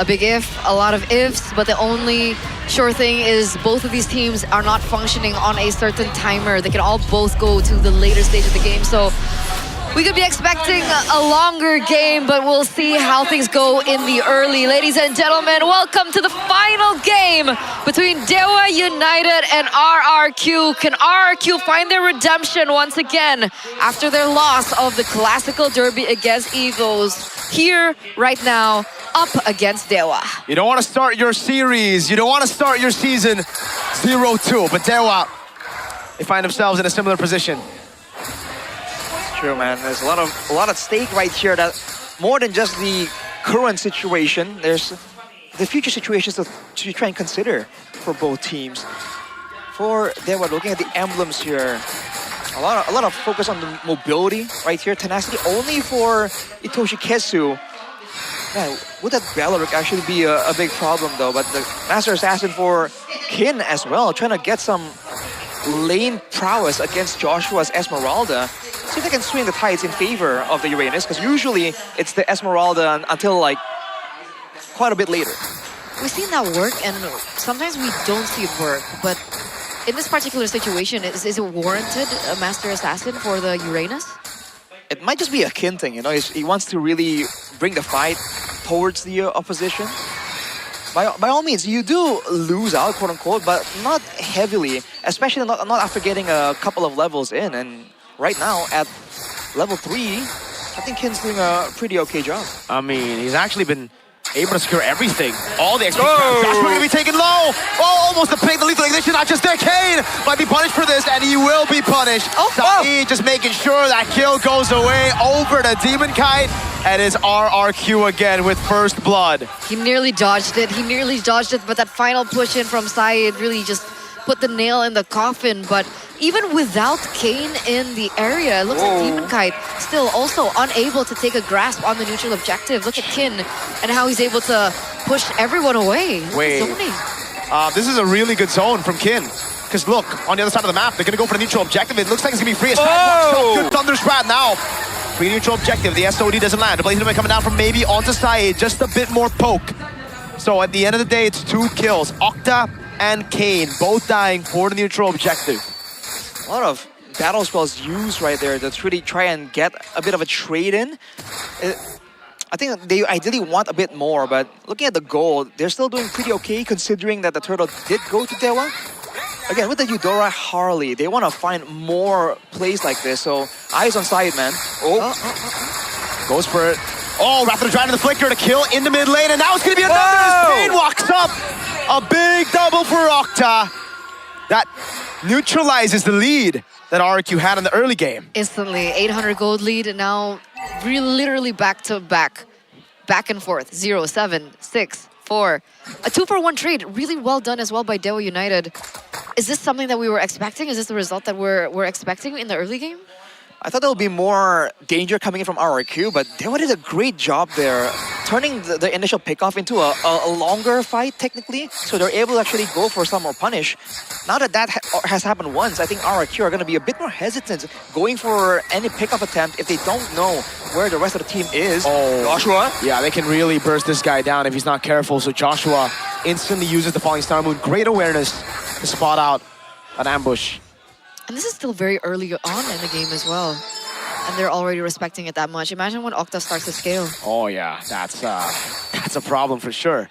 a big if, a lot of ifs, but the only sure thing is both of these teams are not functioning on a certain timer. They can all both go to the later stage of the game, so we could be expecting a longer game, but we'll see how things go in the early. Ladies and gentlemen, welcome to the final game between Dewa United and RRQ. Can RRQ find their redemption once again after their loss of the Classical Derby against Eagles? Here, right now, up against Dewa. You don't want to start your series, you don't want to start your season 0-2, but Dewa, they find themselves in a similar position. True, man. There's a lot at stake right here. That more than just the current situation, there's the future situations to try and consider for both teams. For Dewa, looking at the emblems here, a lot of focus on the mobility right here. Tenacity only for Itoshi Kesu. Man, would that Beleric actually be a big problem though? But the Master Assassin for Kin as well, trying to get some lane prowess against Joshua's Esmeralda. See if they can swing the tides in favor of the Uranus, because usually it's the Esmeralda until like quite a bit later. We've seen that work, and sometimes we don't see it work, but in this particular situation, is it warranted a Master Assassin for the Uranus? It might just be a Kin thing, you know. He wants to really bring the fight towards the opposition. By all means, you do lose out, quote unquote, but not heavily, especially not after getting a couple of levels in. And right now, at level 3, I think Kin's doing a pretty okay job. I mean, he's actually been able to secure everything. All the XP counts. Joshua going to be taken low. Oh, almost the lethal ignition. Not just there. Kane might be punished for this, and he will be punished. Saeed just making sure that kill goes away over the Demon Kite. And it's RRQ again with first blood. He nearly dodged it. He nearly dodged it, but that final push in from Saeed really just put the nail in the coffin. But even without Kane in the area, it looks like Demon Kite still also unable to take a grasp on the neutral objective. Look at Kin and how he's able to push everyone away. Wait, this is a really good zone from Kin. Because look, on the other side of the map, they're going to go for the neutral objective. It looks like it's going to be free. Good Thunder Strat now. Free neutral objective. The SOD doesn't land. The Blaze coming down from maybe onto Saeed. Just a bit more poke. So at the end of the day, it's 2 kills. Octa and Kane both dying for the neutral objective. A lot of battle spells used right there to really try and get a bit of a trade in. I think they ideally want a bit more, but looking at the goal, they're still doing pretty okay considering that the turtle did go to Dewa. Again, with the Eudora Harley, they want to find more plays like this, so eyes on side, man. Goes for it. Oh, Raptor driving the flicker to kill in the mid lane, and now it's going to be another as Kane walks up. A big double for Octa. That neutralizes the lead that RRQ had in the early game. Instantly, 800 gold lead, and now literally back to back. Back and forth, 0, 7, 6, 4. A 2-for-1 trade, really well done as well by Dewa United. Is this something that we were expecting? Is this the result that we're expecting in the early game? I thought there would be more danger coming in from RRQ, but Dewa did a great job there, turning the initial pickoff into a longer fight, technically, so they're able to actually go for some more punish. Now that has happened once, I think RRQ are going to be a bit more hesitant going for any pickup attempt if they don't know where the rest of the team is. Joshua? Yeah, they can really burst this guy down if he's not careful, so Joshua instantly uses the Falling Star Moon. Great awareness to spot out an ambush. And this is still very early on in the game as well. And they're already respecting it that much. Imagine when Octa starts to scale. Oh yeah, that's a problem for sure.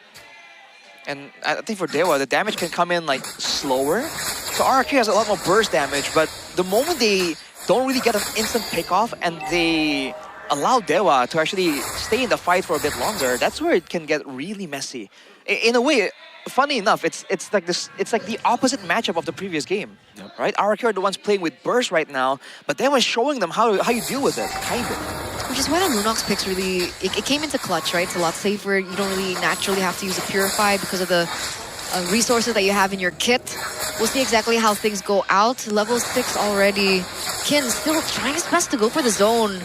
And I think for Dewa, the damage can come in like slower. So RRQ has a lot more burst damage, but the moment they don't really get an instant pickoff and they allow Dewa to actually stay in the fight for a bit longer, that's where it can get really messy. In a way, funny enough, it's like this. It's like the opposite matchup of the previous game, right? RRQ are the ones playing with burst right now, but they were showing them how you deal with it, kind of. Which is why the Lunox picks really it came into clutch, right? It's a lot safer. You don't really naturally have to use a Purify because of the resources that you have in your kit. We'll see exactly how things go out. Level 6 already. Kin still trying his best to go for the zone.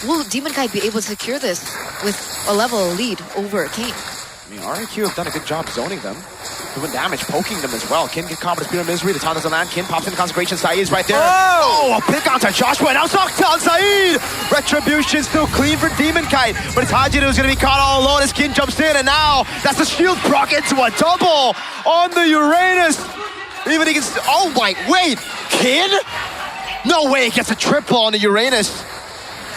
Will Demon Kite be able to secure this with a level lead over Kane? I mean, RRQ have done a good job zoning them. doing damage, poking them as well. Kin get caught with Spear of Misery. The time doesn't land. Kin pops into Consecration. Saeed's right there. Oh! A pick onto Joshua. Now knocked down Saeed. Retribution still clean for Demon Kite. But it's Hajin who's going to be caught all alone as Kin jumps in. And now that's the shield proc into a double on the Uranus. Even he gets... Oh my... Wait. Kin? No way he gets a triple on the Uranus.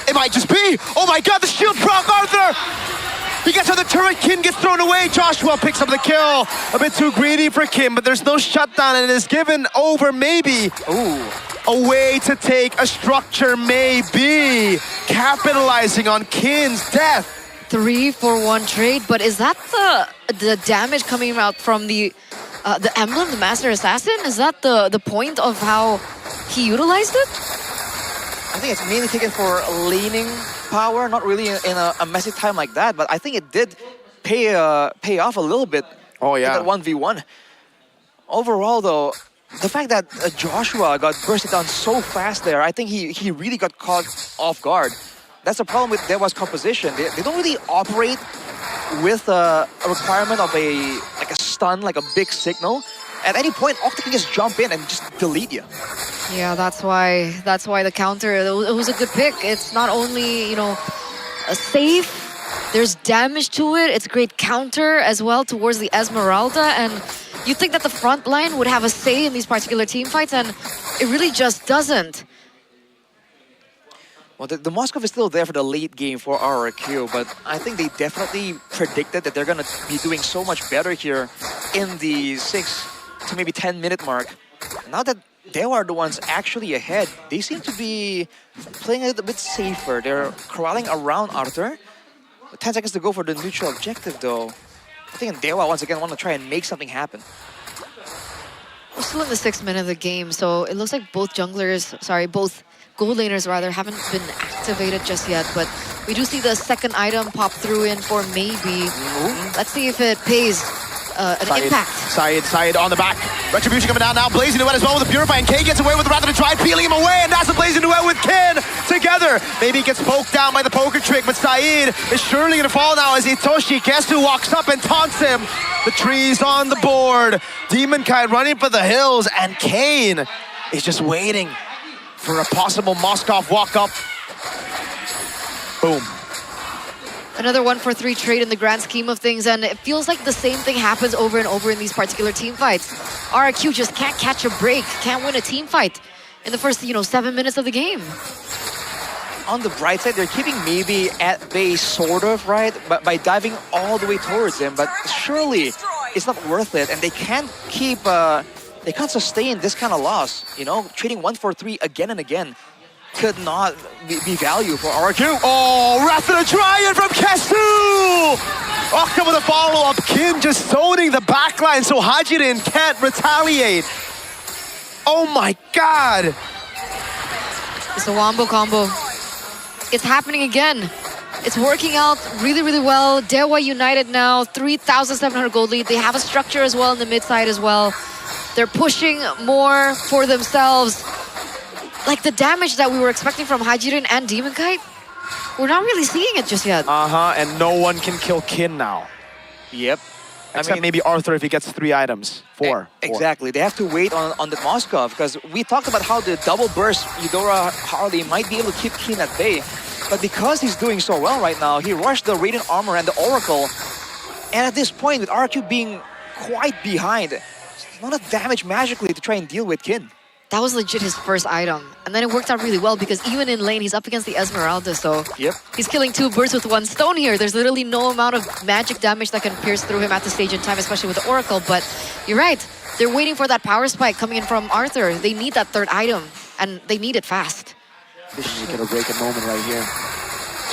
It might just be. Oh my god, the shield proc, Arthur! He gets on the turret, Kin gets thrown away. Joshua picks up the kill. A bit too greedy for Kim, but there's no shutdown and it is given over maybe. Ooh. A way to take a structure maybe. Capitalizing on Kin's death. 3-for-1 trade, but is that the damage coming out from the emblem, the Master Assassin? Is that the point of how he utilized it? I think it's mainly taken for laning power, not really in a messy time like that, but I think it did pay off a little bit. Oh yeah. In that 1v1. Overall though, the fact that Joshua got bursted down so fast there, I think he really got caught off guard. That's the problem with Dewa's composition. They don't really operate with a requirement of a stun, like a big signal. At any point, Octa can just jump in and just delete you. Yeah, that's why the counter, it was a good pick. It's not only, you know, a safe, there's damage to it. It's a great counter as well towards the Esmeralda. And you think that the front line would have a say in these particular team fights, and it really just doesn't. Well, the Moskov is still there for the late game for RRQ, but I think they definitely predicted that they're going to be doing so much better here in the 6 to maybe 10-minute mark. Now that they are the ones actually ahead, they seem to be playing it a bit safer. They're crawling around Arthur. 10 seconds to go for the neutral objective though. I think Dewa once again want to try and make something happen. We're still in the 6th minute of the game, so it looks like both gold laners rather haven't been activated just yet, but we do see the second item pop through in for maybe. Let's see if it pays an impact. Saeed on the back. Retribution coming down now. Blazing Duet as well with the Purify, and K gets away with the Wrath of the Tribe, peeling him away, and that's the Blazing Duet with Kin together. Maybe he gets poked down by the poker trick, but Saeed is surely going to fall now as Itoshi Kesu walks up and taunts him. The trees on the board. Demon Kite running for the hills, and Kane is just waiting for a possible Moskov walk-up. Boom. Another 1-for-3 trade in the grand scheme of things, and it feels like the same thing happens over and over in these particular team fights. RRQ just can't catch a break, can't win a team fight in the first, 7 minutes of the game. On the bright side, they're keeping maybe at bay, sort of, right? But by diving all the way towards him, but surely it's not worth it, and they can't keep... They can't sustain this kind of loss, Trading 1-for-3 again and again could not be value for RRQ. Oh, Wrath of the Triad from Kesu! Octa with a follow-up. Kim just zoning the backline so Hajirin can't retaliate. Oh my god! It's a wombo combo. It's happening again. It's working out really, really well. Dewa united now, 3,700 gold lead. They have a structure as well in the mid side as well. They're pushing more for themselves. Like the damage that we were expecting from Hajirin and Demon Kite, we're not really seeing it just yet. And no one can kill Kin now. Yep. Except maybe Arthur if he gets 3 items. 4. Exactly. They have to wait on the Moskov, because we talked about how the double burst Eudora Harley might be able to keep Kin at bay. But because he's doing so well right now, he rushed the Radiant Armor and the Oracle. And at this point, with RRQ being quite behind, not enough damage magically to try and deal with Kin. That was legit his first item. And then it worked out really well because even in lane, he's up against the Esmeralda, so he's killing 2 birds with 1 stone here. There's literally no amount of magic damage that can pierce through him at the stage in time, especially with the Oracle. But you're right, they're waiting for that power spike coming in from Arthur. They need that 3rd item, and they need it fast. This is going to break a moment right here.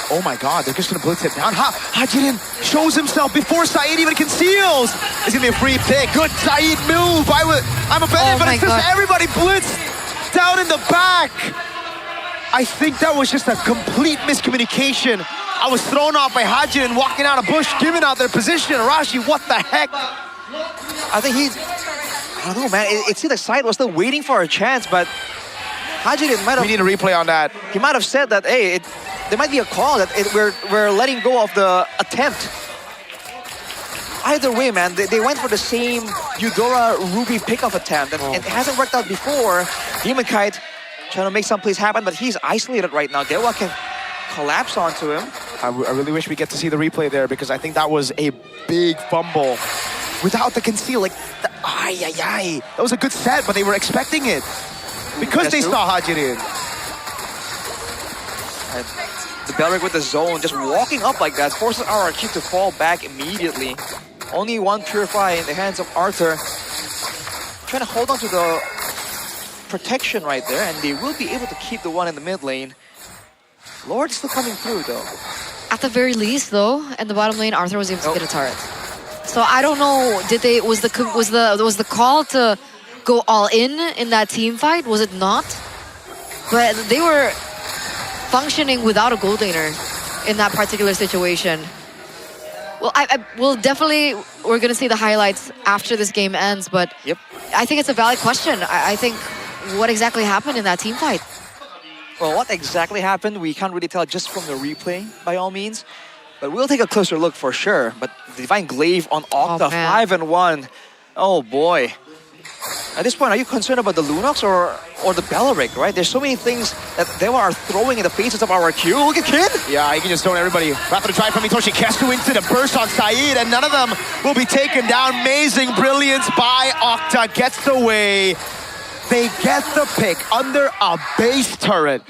Oh my god, they're just going to blitz it down. Hajirin shows himself before Saeed even conceals. It's going to be a free pick. Good Saeed move. I'm offended, but it's just everybody blitzed down in the back. I think that was just a complete miscommunication. I was thrown off by Hajirin walking out of bush, giving out their position. Arashi, what the heck? I think I don't know, man. It seemed like Saeed was still waiting for a chance, but Hajirin might have... We need a replay on that. He might have said that, hey, there might be a call that we're letting go of the attempt. either way, man, they went for the same Eudora Ruby pickoff attempt, and it hasn't worked out before. Demon Kite trying to make some plays happen, but he's isolated right now. Dewa can collapse onto him. I really wish we get to see the replay there, because I think that was a big fumble without the conceal. Like, that was a good set, but they were expecting it because they saw Hajirin. The Belric with the zone, just walking up like that, forces RRQ to fall back immediately. Only one Purify in the hands of Arthur. Trying to hold on to the protection right there, and they will be able to keep the one in the mid lane. Lord still coming through though. At the very least, though, in the bottom lane, Arthur was able to get a turret. So I don't know. Was the call to go all in that team fight? Was it not? But they were functioning without a gold laner in that particular situation. Well, we're gonna see the highlights after this game ends. But yep, I think it's a valid question. I think what exactly happened in that team fight? Well, what exactly happened, we can't really tell just from the replay, by all means. But we'll take a closer look for sure. But Divine Glaive on Octa, 5-1. Oh boy. At this point, are you concerned about the Lunox or the Belric, right? There's so many things that Dewa are throwing in the faces of RRQ. Look at Kid! Yeah, he can just stone everybody. Rather try from Itoshi Kestu into the burst on Saeed, and none of them will be taken down. Amazing brilliance by Octa. Gets away. They get the pick under a base turret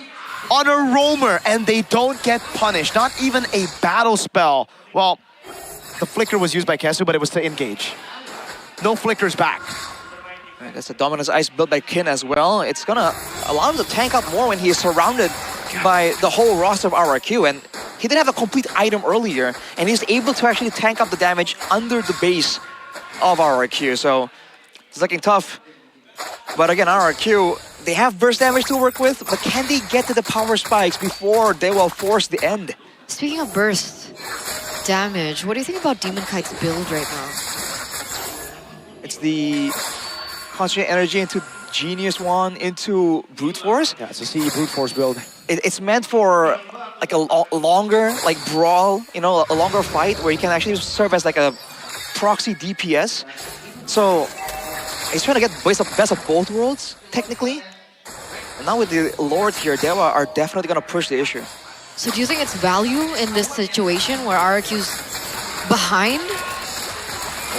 on a roamer, and they don't get punished. Not even a battle spell. Well, the flicker was used by Kesu, but it was to engage. No flickers back. Right, that's a Dominus Ice built by Kin as well. It's gonna allow him to tank up more when he is surrounded by the whole roster of RRQ. And he didn't have a complete item earlier, and he's able to actually tank up the damage under the base of RRQ. So it's looking tough. But again, RRQ, they have burst damage to work with, but can they get to the power spikes before they will force the end? Speaking of burst damage, what do you think about Demon Kite's build right now? It's the concentrate energy into Genius Wand into Brute Force. Yeah, it's a CE Brute Force build. It's meant for like a longer, like brawl, you know, a longer fight where you can actually serve as like a proxy DPS. So he's trying to get best of both worlds, technically. And now with the Lord here, Dewa are definitely going to push the issue. So do you think it's value in this situation where RRQ's behind?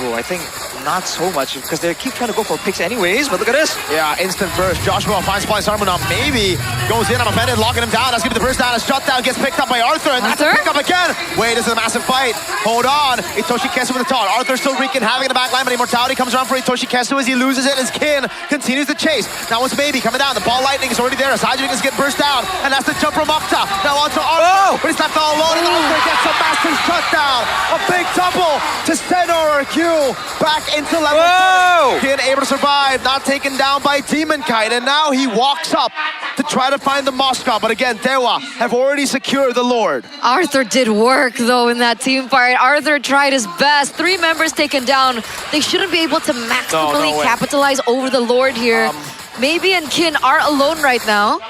Oh, I think not so much, because they keep trying to go for picks anyways, but look at this. Yeah, instant burst. Joshua finds Splice Armor now. Maybe goes in on offended, locking him down. That's gonna be the burst down. A shutdown gets picked up by Arthur, and that's a pick up again. Wait, this is a massive fight. Hold on. Itoshi Kesu with the taunt. Arthur still wreaking havoc in the back line, but Immortality comes around for Itoshi Kesu as he loses it. As Kin continues to chase. Now it's Baby coming down. The ball lightning is already there. Asajin is getting burst down, and that's the jump from Octa. Now onto Arthur, but he's left all alone, and Arthur gets a massive shutdown. A big double to send RRQ back into level 30. Kin able to survive, not taken down by Demon Kite, and now he walks up to try to find the Moscow. But again, Dewa have already secured the Lord. Arthur did work though in that team fight. Arthur tried his best. 3 members taken down. They shouldn't be able to maximally capitalize over the Lord here. Maybe and Kin are alone right now.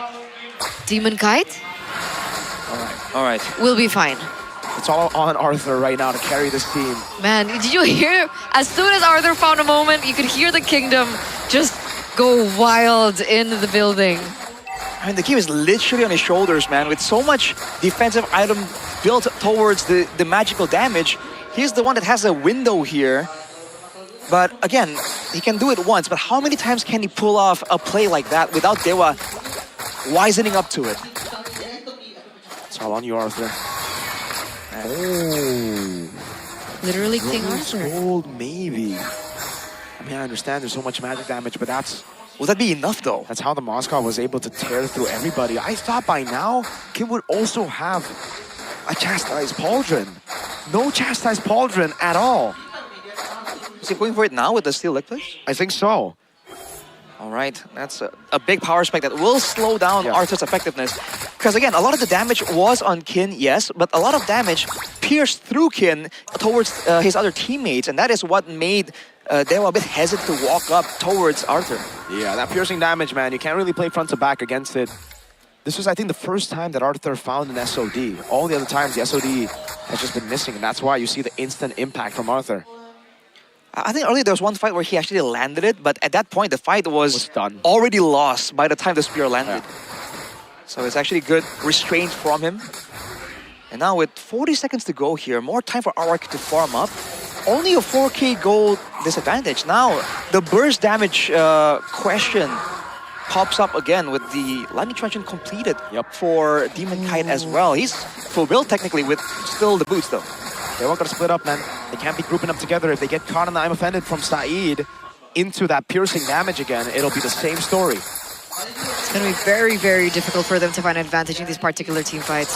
Demon Kite? All right. We'll be fine. It's all on Arthur right now to carry this team. Man, did you hear? As soon as Arthur found a moment, you could hear the kingdom just go wild in the building. I mean, the game is literally on his shoulders, man. With so much defensive item built towards the magical damage, he's the one that has a window here. But again, he can do it once, but how many times can he pull off a play like that without Dewa wisening up to it? It's all on you, Arthur. Oh. Literally King Arthur. Gold, maybe. I mean, I understand there's so much magic damage, but that's... Will that be enough, though? That's how the Moscow was able to tear through everybody. I thought by now, Kim would also have a Chastised Pauldron. No Chastised Pauldron at all. Is he going for it now with the Steel Eclipse? I think so. All right, that's a big power spike that will slow down Arthur's effectiveness. Because again, a lot of the damage was on Kin, yes, but a lot of damage pierced through Kin towards his other teammates, and that is what made Dewa a bit hesitant to walk up towards Arthur. Yeah, that piercing damage, man, you can't really play front to back against it. This was, I think, the first time that Arthur found an SOD. All the other times, the SOD has just been missing, and that's why you see the instant impact from Arthur. I think earlier there was one fight where he actually landed it, but at that point the fight was done. already lost by the time the spear landed. So it's actually good restraint from him. And now with 40 seconds to go here, more time for RRQ to farm up. Only a 4k gold disadvantage. Now the burst damage question pops up again with the lightning transient completed for Demon Kite as well. He's full build technically with still the boots though. They won't gotta split up, man. They can't be grouping up together. If they get caught in the I'm offended from Saeed into that piercing damage again, it'll be the same story. It's going to be very, very difficult for them to find an advantage in these particular team fights.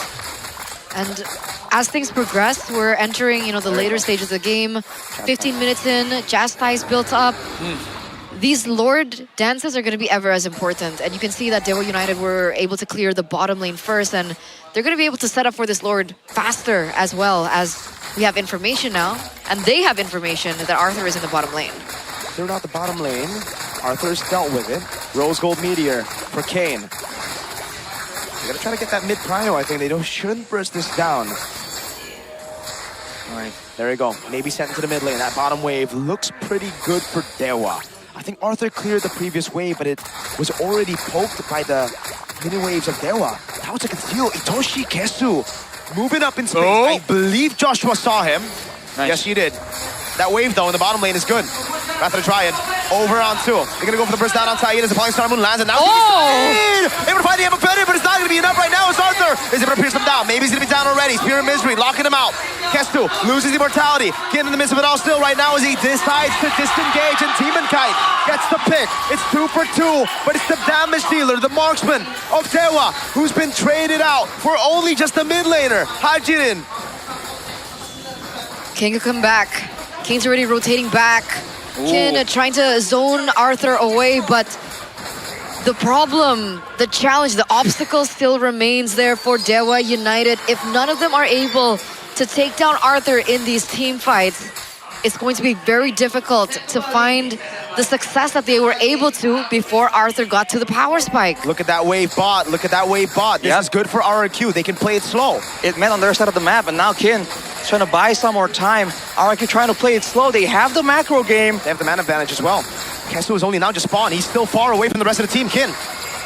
And as things progress, we're entering, the later stages of the game. 15 minutes in, Jazz Ties built up. These Lord dances are going to be ever as important. And you can see that Dewa United were able to clear the bottom lane first. And they're going to be able to set up for this Lord faster as well, as we have information now. And they have information that Arthur is in the bottom lane. Cleared out the bottom lane. Arthur's dealt with it. Rose Gold Meteor for Kane. They gotta try to get that mid prio, I think. They shouldn't burst this down. All right, there we go. Maybe sent into the mid lane. That bottom wave looks pretty good for Dewa. I think Arthur cleared the previous wave, but it was already poked by the mini waves of Dewa. That was a conceal. Itoshi Kesu moving up in space. I believe Joshua saw him. Nice. Yes, he did. That wave, though, in the bottom lane is good. Rather try it. Over on two. They're going to go for the burst down on Saeed as the Falling Star Moon lands. And now Saeed able to find the MPL, but it's not going to be enough right now. It's Arthur is able to pierce him down. Maybe he's going to be down already. Spear of Misery, locking him out. Kestu loses immortality. Getting in the midst of it all still right now as he decides to disengage. And Demon Kite gets the pick. It's 2 for 2, but it's the damage dealer, the marksman of Dewa, who's been traded out for only just the mid laner, Hajirin. King could come back. King's already rotating back. Kin trying to zone Arthur away, but the problem, the challenge, the obstacle still remains there for Dewa United. If none of them are able to take down Arthur in these team fights, it's going to be very difficult to find the success that they were able to before Arthur got to the power spike. Look at that wave bot. Look at that wave bot. This is good for RRQ. They can play it slow. It meant on their side of the map, and now Kin trying to buy some more time. RRQ trying to play it slow. They have the macro game. They have the man advantage as well. Kesu is only now just spawned. He's still far away from the rest of the team. Kin.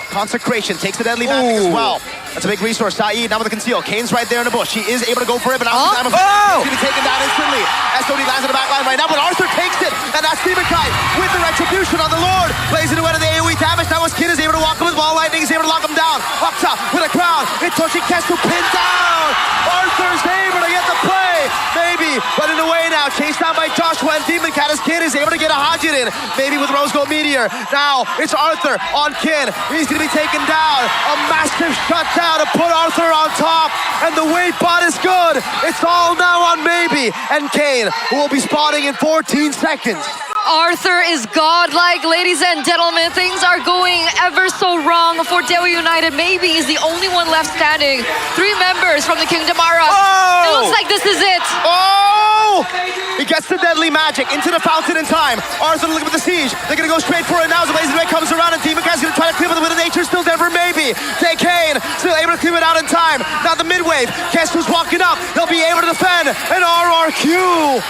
Consecration takes the deadly magic as well. That's a big resource. Saeed now with the conceal. Kane's right there in the bush. He is able to go for it, but now it's time of he's going to be taken down instantly. SOD lands in the back line right now, but Arthur takes it, and that's Demon Kite with the retribution on the Lord. Plays into one of the AoE damage. Now as Kin is able to walk him with wall lightning, he's able to lock him down. Up top with a crown. Itoshi Kesu pinned down. Arthur's able to get the play. Maybe, but in the way now. Chased down by Joshua and Demon Cat as Kin is able to get a Hajirin. Maybe with Rose Gold Meteor. Now it's Arthur on Kin. He's going to be taken down. A massive shutdown to put Arthur on top. And the wave bot is good. It's all now on Maybe. And Kane, who will be spawning in 14 seconds. Arthur is godlike, ladies and gentlemen. Things are going ever so wrong for Dewa United. Maybe is the only one left standing. 3 members from the Kingdom Ara. It looks like this is it. He gets the deadly magic into the fountain in time. Arthur looking for the siege. They're going to go straight for it now as the Blazing Ray comes around, and Demon Cat's going to try to clear it with the nature. Still there for Maybe. Take Kane. Still able to clear it out in time. Now the mid-wave. Kesu's walking up. They'll be able to defend. And RRQ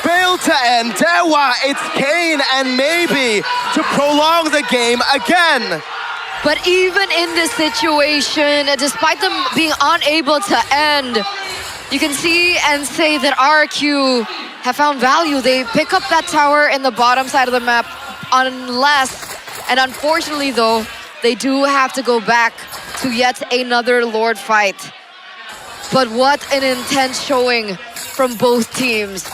failed to end. Dewa, it's Kane and Maybe to prolong the game again. But even in this situation, despite them being unable to end, you can see and say that RRQ have found value. They pick up that tower in the bottom side of the map, unless, and unfortunately though, they do have to go back to yet another Lord fight. But what an intense showing from both teams.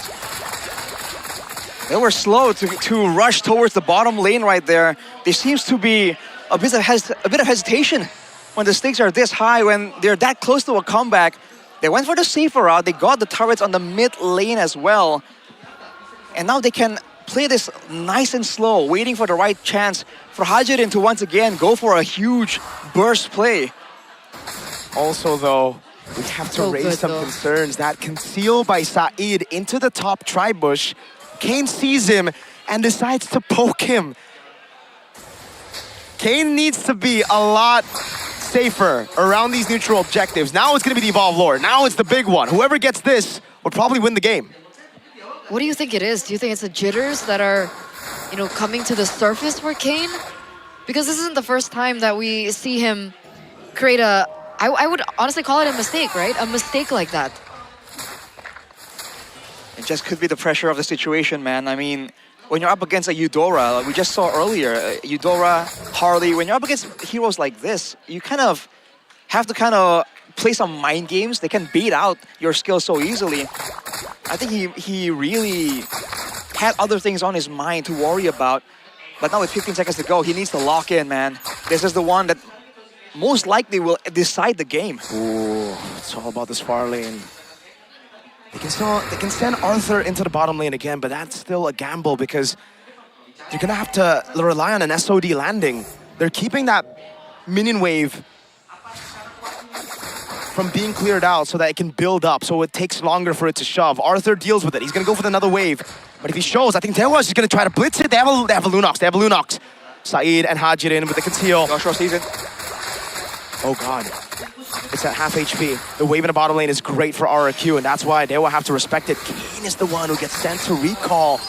They were slow to rush towards the bottom lane right there. There seems to be a bit of hesitation when the stakes are this high, when they're that close to a comeback. They went for the safer route. They got the turrets on the mid lane as well. And now they can play this nice and slow, waiting for the right chance for Hajirin to once again go for a huge burst play. Also though, we have to raise some concerns. That conceal by Saeed into the top tri-bush. Kane sees him and decides to poke him. Kane needs to be a lot safer around these neutral objectives. Now it's going to be the Evolve Lord. Now it's the big one. Whoever gets this would probably win the game. What do you think it is? Do you think it's the jitters that are, you know, coming to the surface for Kane? Because this isn't the first time that we see him create I would honestly call it a mistake, right? A mistake like that. It just could be the pressure of the situation, man. I mean, when you're up against a Eudora, like we just saw earlier, Eudora, Harley, when you're up against heroes like this, you kind of have to kind of play some mind games. They can beat out your skills so easily. I think he really had other things on his mind to worry about. But now with 15 seconds to go, he needs to lock in, man. This is the one that most likely will decide the game. Ooh, it's all about this far lane. They can send Arthur into the bottom lane again, but that's still a gamble because they're gonna have to rely on an SOD landing. They're keeping that minion wave from being cleared out so that it can build up, so it takes longer for it to shove. Arthur deals with it. He's gonna go for another wave. But if he shows, I think Dewa is just gonna try to blitz it. They have a Lunox. Saeed and Hajirin with the conceal. Joshua sees it. Oh God. It's at half HP. The wave in the bottom lane is great for RRQ, and that's why they will have to respect it. Kane is the one who gets sent to recall.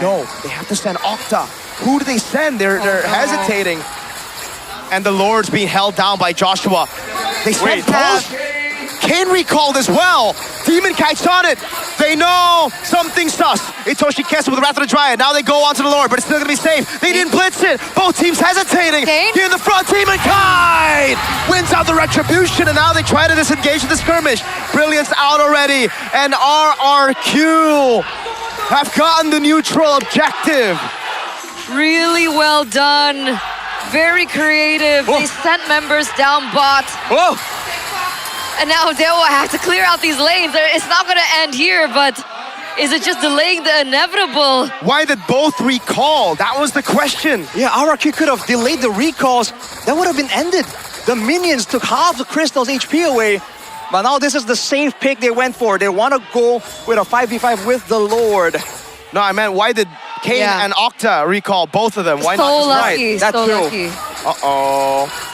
No, they have to send Octa. Who do they send? They're hesitating. And the Lord's being held down by Joshua. They sent both. Kane recalled as well. Demon Kite's on it. They know something sus. It's Hoshi Kessa with the Wrath of the Dryad. Now they go on to the Lord, but it's still gonna be safe. They didn't blitz it. Both teams hesitating. Kane? Here in the front, Demon Kite wins out the retribution, and now they try to disengage in the skirmish. Brilliance out already, and RRQ have gotten the neutral objective. Really well done. Very creative. Whoa. They sent members down bot. Whoa! And now Dewa have to clear out these lanes. It's not going to end here, but is it just delaying the inevitable? Why did both recall? That was the question. Yeah, RRQ could have delayed the recalls. That would have been ended. The minions took half the Crystal's HP away. But now this is the safe pick they went for. They want to go with a 5v5 with the Lord. No, I meant why did Kane and Octa recall both of them? Why So not just lucky, right? That's so true. lucky. Uh-oh.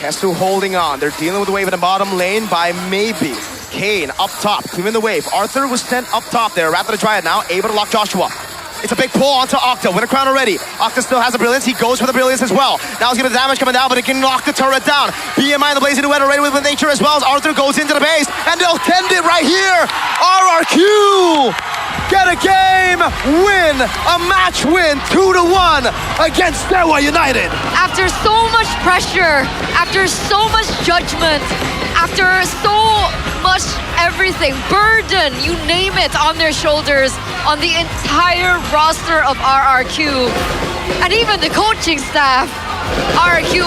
Kesu holding on. They're dealing with the wave in the bottom lane by maybe. Kane up top, clearing the wave. Arthur was sent up top there. Wrath of the Dryad now, able to lock Joshua. It's a big pull onto Octa. Win a crown already. Octa still has the brilliance. He goes for the brilliance as well. Now he's getting the damage coming down, but it can knock the turret down. BMI, the Blazing Duet already with nature as well as Arthur goes into the base. And they'll tend it right here. RRQ get a game win, a match win, 2-1 against Dewa United. After so much pressure, after so much judgment, after so much everything, burden, you name it, on their shoulders, on the entire roster of RRQ, and even the coaching staff, RRQ